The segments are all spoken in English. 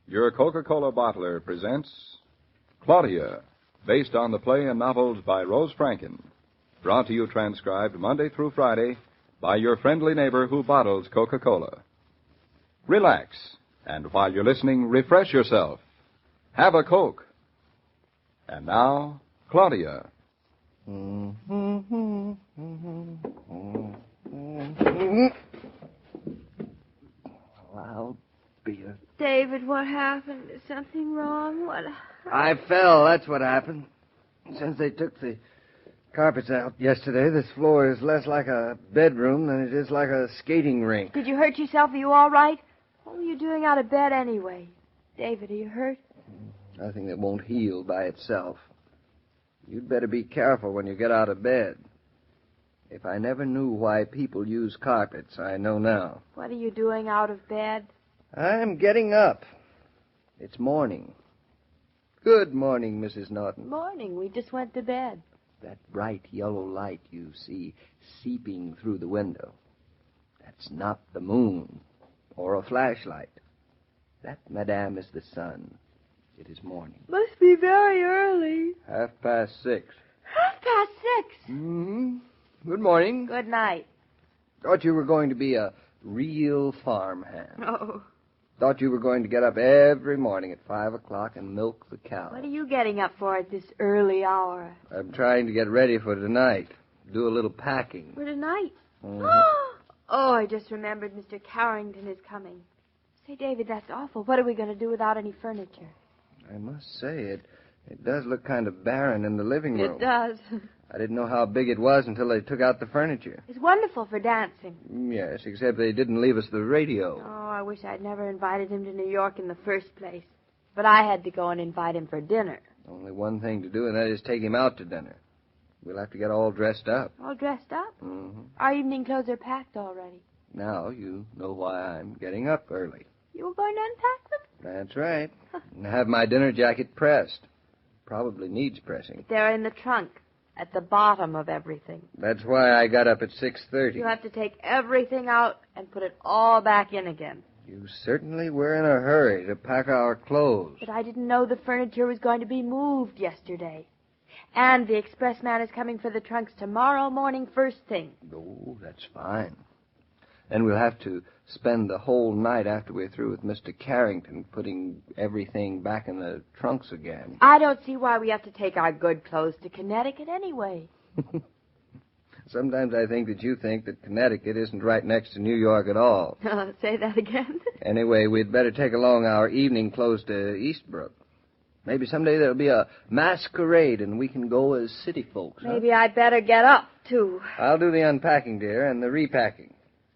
Your Coca-Cola bottler presents Claudia, based on the play and novels by Rose Franken. Brought to you transcribed Monday through Friday by your friendly neighbor who bottles Coca-Cola. Relax, and while you're listening, refresh yourself. Have a Coke. And now, Claudia. Loud beer. David, what happened? Is something wrong? I fell, that's what happened. Since they took the carpets out yesterday, this floor is less like a bedroom than it is like a skating rink. Did you hurt yourself? Are you all right? What were you doing out of bed anyway? David, are you hurt? Nothing that won't heal by itself. You'd better be careful when you get out of bed. If I never knew why people use carpets, I know now. What are you doing out of bed? I'm getting up. It's morning. Good morning, Mrs. Naughton. Morning. We just went to bed. That bright yellow light you see seeping through the window. That's not the moon or a flashlight. That, madame, is the sun. It is morning. Must be very early. 6:30. 6:30? Mm-hmm. Good morning. Good night. Thought you were going to be a real farmhand. Oh. Thought you were going to get up every morning at 5 o'clock and milk the cow. What are you getting up for at this early hour? I'm trying to get ready for tonight. Do a little packing. For tonight? Mm-hmm. Oh, I just remembered Mr. Carrington is coming. Say, David, that's awful. What are we going to do without any furniture? I must say, it does look kind of barren in the living room. It does. I didn't know how big it was until they took out the furniture. It's wonderful for dancing. Yes, except they didn't leave us the radio. Oh, I wish I'd never invited him to New York in the first place. But I had to go and invite him for dinner. Only one thing to do, and that is take him out to dinner. We'll have to get all dressed up. All dressed up? Mm-hmm. Our evening clothes are packed already. Now you know why I'm getting up early. You were going to unpack them? That's right. And have my dinner jacket pressed. Probably needs pressing. They're in the trunk, at the bottom of everything. That's why I got up at 6:30. You have to take everything out and put it all back in again. You certainly were in a hurry to pack our clothes. But I didn't know the furniture was going to be moved yesterday. And the expressman is coming for the trunks tomorrow morning first thing. Oh, that's fine. Then we'll have to spend the whole night after we're through with Mr. Carrington putting everything back in the trunks again. I don't see why we have to take our good clothes to Connecticut anyway. Sometimes I think that you think that Connecticut isn't right next to New York at all. Say that again. Anyway, we'd better take along our evening clothes to Eastbrook. Maybe someday there'll be a masquerade and we can go as city folks. Maybe I'd better get up, too. I'll do the unpacking, dear, and the repacking.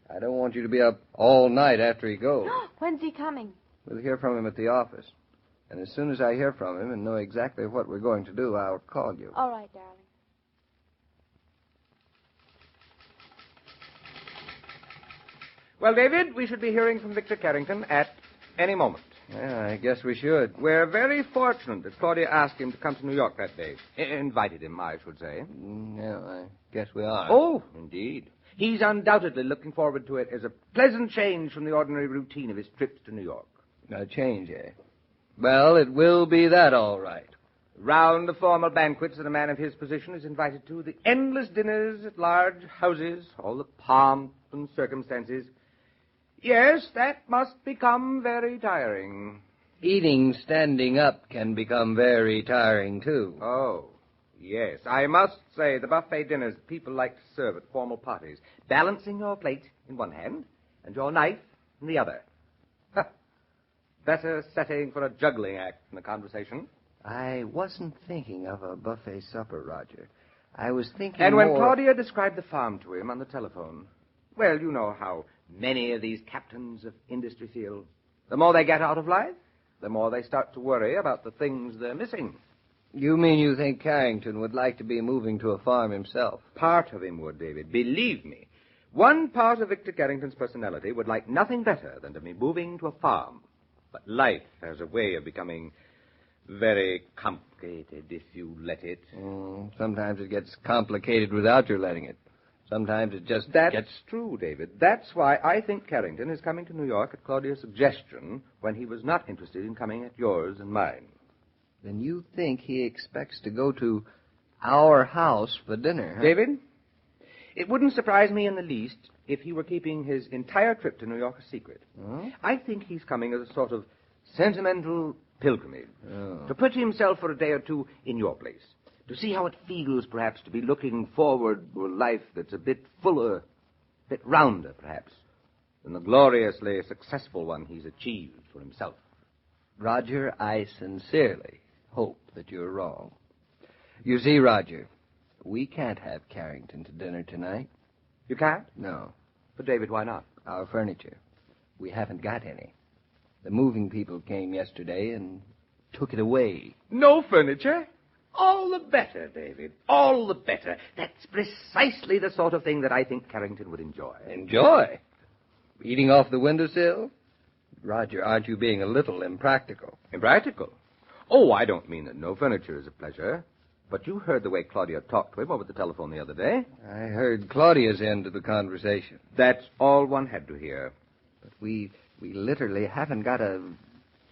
I don't want you to be up all night after he goes. When's he coming? We'll hear from him at the office. And as soon as I hear from him and know exactly what we're going to do, I'll call you. All right, darling. Well, David, we should be hearing from Victor Carrington at any moment. Yeah, I guess we should. We're very fortunate that Claudia asked him to come to New York that day. Invited him, I should say. Yeah, I guess we are. Oh, indeed. He's undoubtedly looking forward to it as a pleasant change from the ordinary routine of his trips to New York. A change, eh? Well, it will be that, all right. Round the formal banquets that a man of his position is invited to, the endless dinners at large houses, all the pomp and circumstances. Yes, that must become very tiring. Eating standing up can become very tiring, too. Oh, yes. I must say the buffet dinners that people like to serve at formal parties, balancing your plate in one hand and your knife in the other. Better setting for a juggling act in the conversation. I wasn't thinking of a buffet supper, Roger. I was thinking And when more... Claudia described the farm to him on the telephone, well, you know how many of these captains of industry feel. The more they get out of life, the more they start to worry about the things they're missing. You mean you think Carrington would like to be moving to a farm himself? Part of him would, David. Believe me. One part of Victor Carrington's personality would like nothing better than to be moving to a farm. But life has a way of becoming very complicated if you let it. Sometimes it gets complicated without your letting it. Sometimes it just That's gets... true, David. That's why I think Carrington is coming to New York at Claudia's suggestion when he was not interested in coming at yours and mine. Then you think he expects to go to our house for dinner, huh? David, it wouldn't surprise me in the least if he were keeping his entire trip to New York a secret. Oh? I think he's coming as a sort of sentimental pilgrimage, Oh. to put himself for a day or two in your place, to see how it feels, perhaps, to be looking forward to a life that's a bit fuller, a bit rounder, perhaps, than the gloriously successful one he's achieved for himself. Roger, I sincerely hope that you're wrong. You see, Roger, we can't have Carrington to dinner tonight. You can't? No. But, David, why not? Our furniture. We haven't got any. The moving people came yesterday and took it away. No furniture? All the better, David. All the better. That's precisely the sort of thing that I think Carrington would enjoy. Enjoy? Eating off the windowsill? Roger, aren't you being a little impractical? Impractical? Oh, I don't mean that no furniture is a pleasure. But you heard the way Claudia talked to him over the telephone the other day. I heard Claudia's end of the conversation. That's all one had to hear. But we literally haven't got a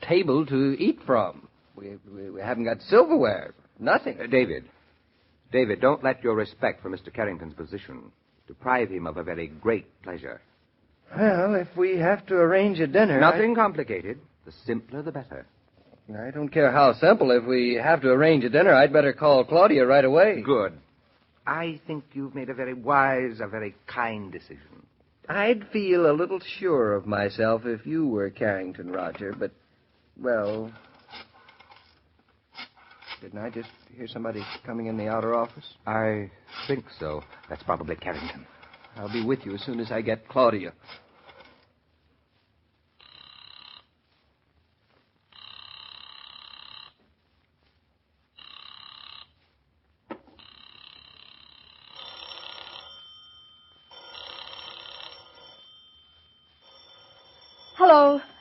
table to eat from. We haven't got silverware. Nothing. David, don't let your respect for Mr. Carrington's position deprive him of a very great pleasure. Well, if we have to arrange a dinner... Nothing complicated. The simpler, the better. I don't care how simple. If we have to arrange a dinner, I'd better call Claudia right away. Good. I think you've made a very wise, a very kind decision. I'd feel a little sure of myself if you were Carrington, Roger, but, well... Didn't I just hear somebody coming in the outer office? I think so. That's probably Carrington. I'll be with you as soon as I get Claudia.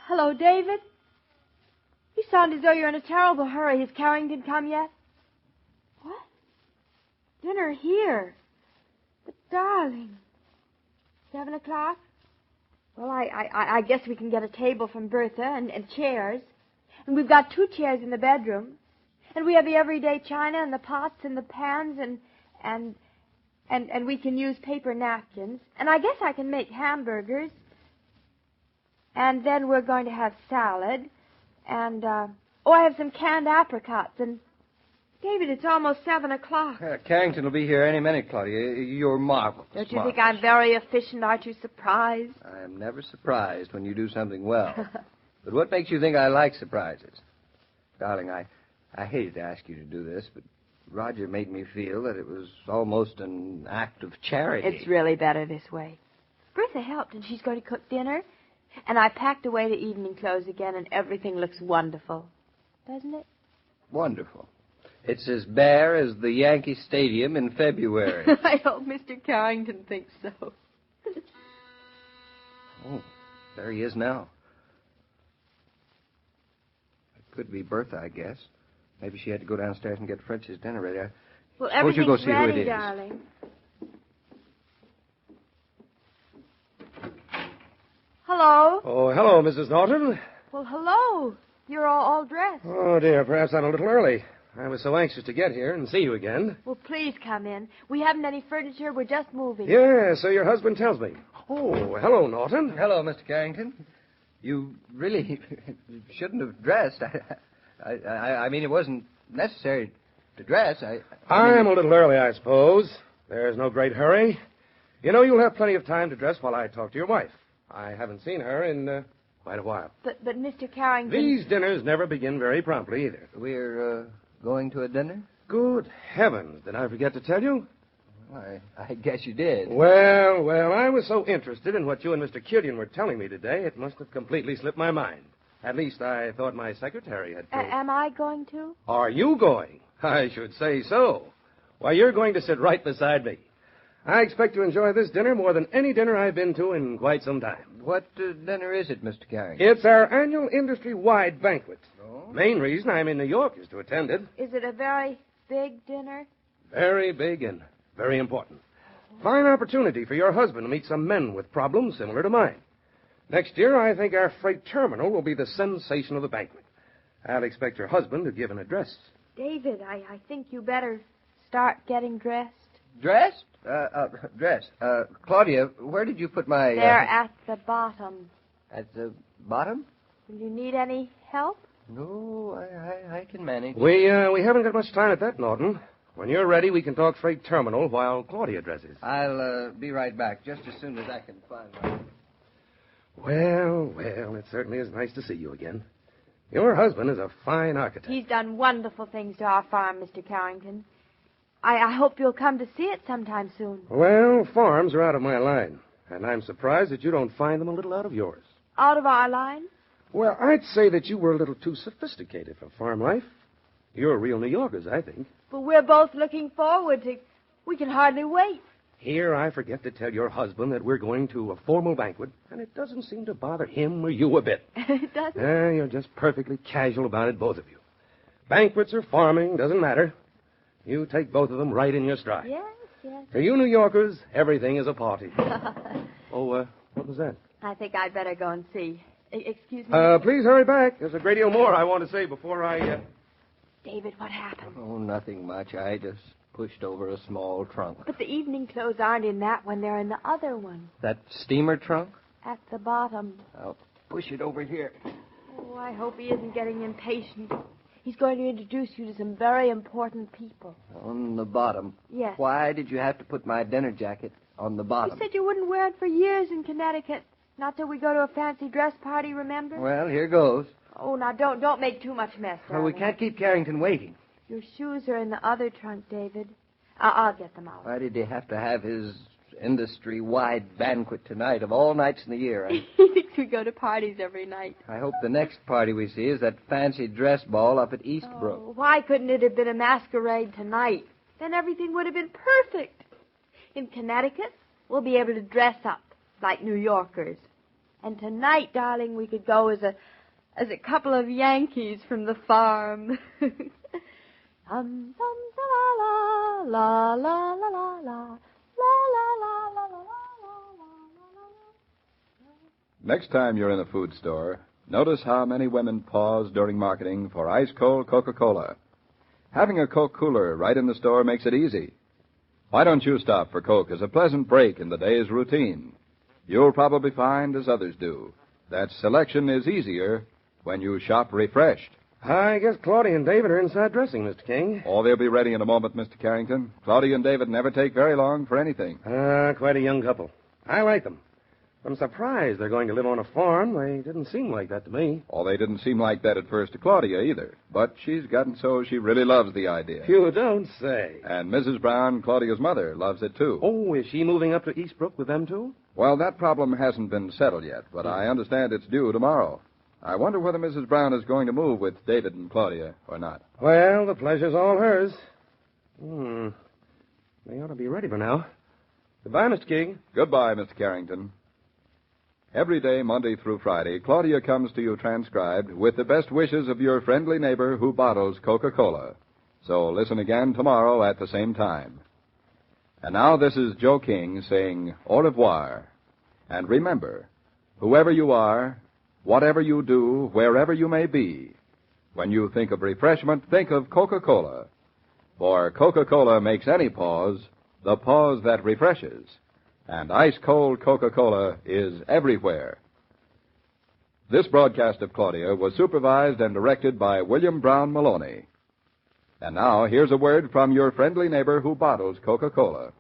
Hello, David. You sound as though you're in a terrible hurry. Has Carrington come yet? What? Dinner here? But, darling, 7 o'clock? Well, I guess we can get a table from Bertha and chairs. And we've got 2 chairs in the bedroom. And we have the everyday china and the pots and the pans and we can use paper napkins. And I guess I can make hamburgers. And then we're going to have salad. And, I have some canned apricots. And, David, it's almost 7 o'clock. Carrington will be here any minute, Claudia. You're marvelous. Don't you think I'm very efficient? Aren't you surprised? I'm never surprised when you do something well. But what makes you think I like surprises? Darling, I hated to ask you to do this, but Roger made me feel that it was almost an act of charity. It's really better this way. Bertha helped, and she's going to cook dinner. And I packed away the evening clothes again, and everything looks wonderful. Doesn't it? Wonderful. It's as bare as the Yankee Stadium in February. I hope Mr. Carrington thinks so. Oh, there he is now. It could be Bertha, I guess. Maybe she had to go downstairs and get French's dinner ready. Well, Suppose you everything's go see ready, who it is. darling. Hello? Oh, hello, Mrs. Naughton. Well, hello. You're all dressed. Oh, dear, perhaps I'm a little early. I was so anxious to get here and see you again. Well, please come in. We haven't any furniture. We're just moving. Yeah, so your husband tells me. Oh, hello, Naughton. Hello, Mr. Carrington. You really shouldn't have dressed. I mean, it wasn't necessary to dress. I'm a little early, I suppose. There's no great hurry. You know, you'll have plenty of time to dress while I talk to your wife. I haven't seen her in quite a while. But Mr. Carrington... These dinners never begin very promptly, either. We're going to a dinner? Good heavens, did I forget to tell you? Well, I guess you did. Well, I was so interested in what you and Mr. Killian were telling me today, it must have completely slipped my mind. At least I thought my secretary had told... Am I going to? Are you going? I should say so. Why, you're going to sit right beside me. I expect to enjoy this dinner more than any dinner I've been to in quite some time. What dinner is it, Mr. Carrington? It's our annual industry-wide banquet. Oh? Main reason I'm in New York is to attend it. Is it a very big dinner? Very big and very important. Fine opportunity for your husband to meet some men with problems similar to mine. Next year, I think our freight terminal will be the sensation of the banquet. I'll expect your husband to give an address. David, I think you better start getting dressed. Dressed? Dressed. Claudia, where did you put my... There at the bottom. At the bottom? Will you need any help? No, I can manage. We haven't got much time at that, Naughton. When you're ready, we can talk freight terminal while Claudia dresses. I'll be right back, just as soon as I can find my... Well, it certainly is nice to see you again. Your husband is a fine architect. He's done wonderful things to our farm, Mr. Carrington. I hope you'll come to see it sometime soon. Well, farms are out of my line, and I'm surprised that you don't find them a little out of yours. Out of our line? Well, I'd say that you were a little too sophisticated for farm life. You're real New Yorkers, I think. But we're both looking forward to... We can hardly wait. Here, I forget to tell your husband that we're going to a formal banquet, and it doesn't seem to bother him or you a bit. It doesn't? You're just perfectly casual about it, both of you. Banquets or farming, doesn't matter. You take both of them right in your stride. Yes. For you New Yorkers, everything is a party. What was that? I think I'd better go and see. Excuse me? Please hurry back. There's a great deal more I want to say before I... David, what happened? Oh, nothing much. I just pushed over a small trunk. But the evening clothes aren't in that one. They're in the other one. That steamer trunk? At the bottom. I'll push it over here. Oh, I hope he isn't getting impatient. He's going to introduce you to some very important people. On the bottom? Yes. Why did you have to put my dinner jacket on the bottom? You said you wouldn't wear it for years in Connecticut. Not till we go to a fancy dress party, remember? Well, here goes. Oh, now don't make too much mess, Well, we darling. can't keep Carrington waiting. Your shoes are in the other trunk, David. I'll get them out. Why did he have to have his industry-wide banquet tonight of all nights in the year? He thinks we go to parties every night. I hope the next party we see is that fancy dress ball up at Eastbrook. Oh, why couldn't it have been a masquerade tonight? Then everything would have been perfect. In Connecticut, we'll be able to dress up like New Yorkers. And tonight, darling, we could go as a couple of Yankees from the farm. Dum dum la la la la la la la la la la. Next time you're in a food store, notice how many women pause during marketing for ice-cold Coca-Cola. Having a Coke cooler right in the store makes it easy. Why don't you stop for Coke as a pleasant break in the day's routine? You'll probably find, as others do, that selection is easier when you shop refreshed. I guess Claudia and David are inside dressing, Mr. King. Oh, they'll be ready in a moment, Mr. Carrington. Claudia and David never take very long for anything. Quite a young couple. I like them. I'm surprised they're going to live on a farm. They didn't seem like that to me. Oh, they didn't seem like that at first to Claudia either. But she's gotten so she really loves the idea. You don't say. And Mrs. Brown, Claudia's mother, loves it too. Oh, is she moving up to Eastbrook with them too? Well, that problem hasn't been settled yet, but I understand it's due tomorrow. I wonder whether Mrs. Brown is going to move with David and Claudia or not. Well, the pleasure's all hers. They ought to be ready for now. Goodbye, Mr. King. Goodbye, Mr. Carrington. Every day, Monday through Friday, Claudia comes to you transcribed with the best wishes of your friendly neighbor who bottles Coca-Cola. So listen again tomorrow at the same time. And now this is Joe King saying au revoir. And remember, whoever you are, whatever you do, wherever you may be, when you think of refreshment, think of Coca-Cola. For Coca-Cola makes any pause the pause that refreshes. And ice-cold Coca-Cola is everywhere. This broadcast of Claudia was supervised and directed by William Brown Meloney. And now, here's a word from your friendly neighbor who bottles Coca-Cola.